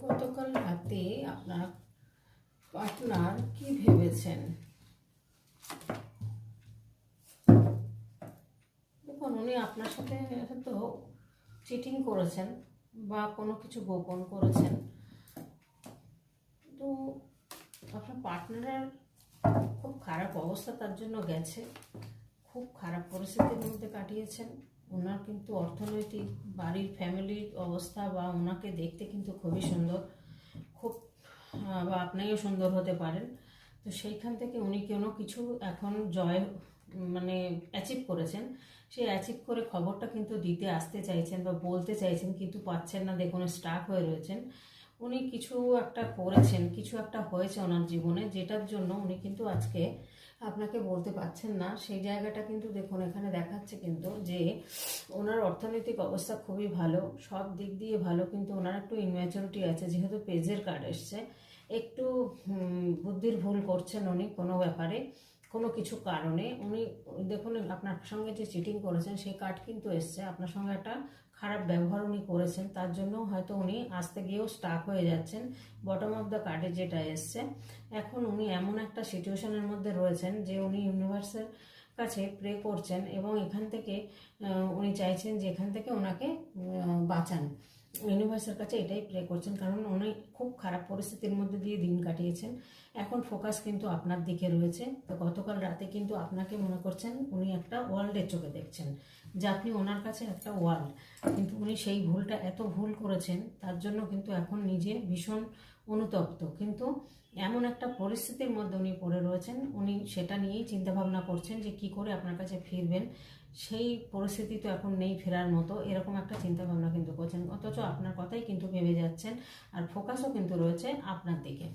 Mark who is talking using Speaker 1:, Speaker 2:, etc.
Speaker 1: গতকাল রাতে আপনার পার্টনার কি ভেবেছেন? দেখুন, উনি আপনার সাথে হয়তো চিটিং করেছেন বা কোনো কিছু গোপন করেছেন। তো আপনার পার্টনারের খুব খারাপ অবস্থা তার জন্য গেছে, খুব খারাপ পরিস্থিতির মধ্যে কাটিয়েছেন। ওনার কিন্তু অর্থনৈতিক, বাড়ির ফ্যামিলির অবস্থা বা ওনাকে দেখতে কিন্তু খুবই সুন্দর, খুব বা আপনিও সুন্দর হতে পারেন। তো সেইখান থেকে উনি কোনো কিছু এখন মানে অ্যাচিভ করেছেন। সেই অ্যাচিভ করে খবরটা কিন্তু দিতে আসতে চাইছেন বা বলতে চাইছেন, কিন্তু পাচ্ছেন না। দেখুন, স্টাক হয়ে রয়েছেন। উনি কিছু একটা করেছেন, কিছু একটা হয়েছে ওনার জীবনে, যেটার জন্য উনি কিন্তু আজকে আপনাকে বলতে পারছেন না। সেই জায়গাটা কিন্তু দেখুন এখানে দেখাচ্ছে কিন্তু যে ওনার অর্থনৈতিক অবস্থা খুবই ভালো, সব দিক দিয়ে ভালো, কিন্তু ওনার একটু ইনম্যাচুরিটি আছে। যেহেতু পেজের কার্ড এসছে, একটু বুদ্ধির ভুল করছেন উনি কোনো ব্যাপারে, কোনো কিছু কারণে। উনি দেখুন, আপনার সঙ্গে যে চিটিং করেছেন সেই কার্ড কিন্তু এসছে। আপনার সঙ্গে একটা খারাপ ব্যবহার উনি করেছেন, তার জন্য হয়তো উনি আসতে গিয়েও স্টাক হয়ে যাচ্ছেন। বটম অফ দ্য কার্ডে যেটা এসছে, এখন উনি এমন একটা সিচুয়েশনের মধ্যে রয়েছেন যে উনি ইউনিভার্সের কাছে প্রে করছেন এবং এখান থেকে উনি চাইছেন যে এখান থেকে ওনাকে বাঁচান। ইউনিভার্সের কাছে এটাই প্রে করছেন, কারণ উনি খুব খারাপ পরিস্থিতির মধ্যে দিয়ে দিন কাটিয়েছেন। এখন ফোকাস কিন্তু আপনার দিকে রয়েছে। তো গতকাল রাতে কিন্তু আপনাকে মনে করছেন উনি একটা ওয়ার্ল্ডের চোখে দেখছেন, যে আপনি ওনার কাছে একটা ওয়ার্ল্ড। কিন্তু উনি সেই ভুলটা, এত ভুল করেছেন, তার জন্য কিন্তু এখন নিজে ভীষণ অনুতপ্ত। কিন্তু এমন একটা পরিস্থিতির মধ্যে উনি পড়ে রয়েছেন, উনি সেটা নিয়েই চিন্তাভাবনা করছেন যে কি করে আপনার কাছে ফিরবেন। সেই পরিস্থিতি তো এখন নেই ফেরার মতো, এরকম একটা চিন্তাভাবনা কিন্তু করছেন। অথচ আপনার কথাই কিন্তু ভেবে যাচ্ছেন, আর ফোকাসও কিন্তু রয়েছে আপনার দিকে।